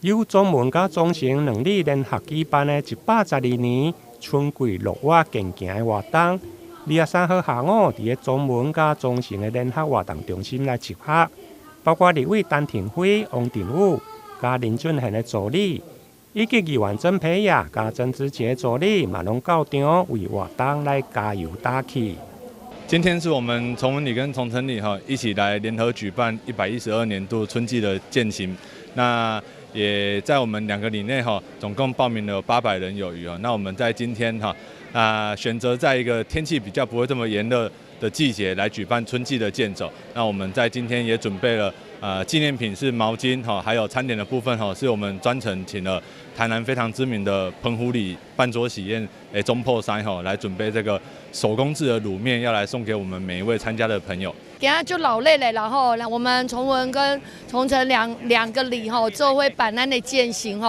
由中文甲中成两理联合举办的112年春季落瓦健行的活动，2月3号下午，伫个中文甲中成的联合活动中心来集合，包括立委陈廷辉、王定武、甲林俊宪的助理，以及议员曾培亚、甲曾志杰助理，嘛拢到场为活动来加油打气。今天是我们崇文里跟崇成里一起来联合举办112年度春季的健行，那也在我们2个里内总共报名了800人有余那我们在今天选择在一个天气比较不会这么炎热的季节来举办春季的健走。那我们在今天也准备了纪念品是毛巾还有餐点的部分是我们专程请了台南非常知名的澎湖里半桌喜宴中破山来准备这个手工制的卤面，要来送给我们每一位参加的朋友。今天就劳累了，然后我们崇文跟崇成两个里做会办咱的践行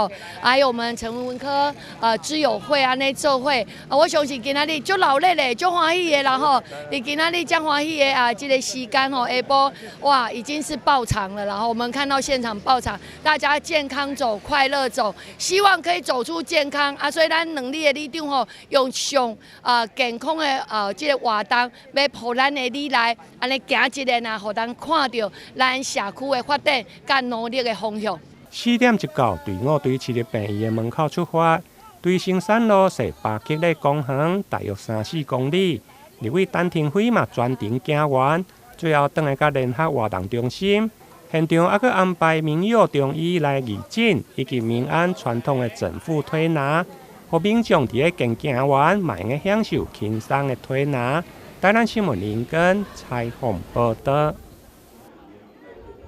还有我们成文科知友会那做会我相信今仔日就劳累嘞，就欢喜的，然后你今仔日这欢喜的这个时间下晡哇已经是爆场了，然后我们看到现场爆场，大家健康走，快乐走，希望可以走出健康所以咱两里的里长用上健康的这个活动，要抱咱的里来安尼行一个互咱看到咱社区的发展甲努力的方向。4点一到，队伍对市立病院的门口出发，对新山路西8吉里公园大约3-4公里。立委陈廷辉嘛专程行完，最后转来到联合活动中心，现场还佫安排民友中医来义诊，以及民安传统的整复推拿，互民众伫个健行完嘛用个享受轻松的推拿。台南新闻林根采访报道。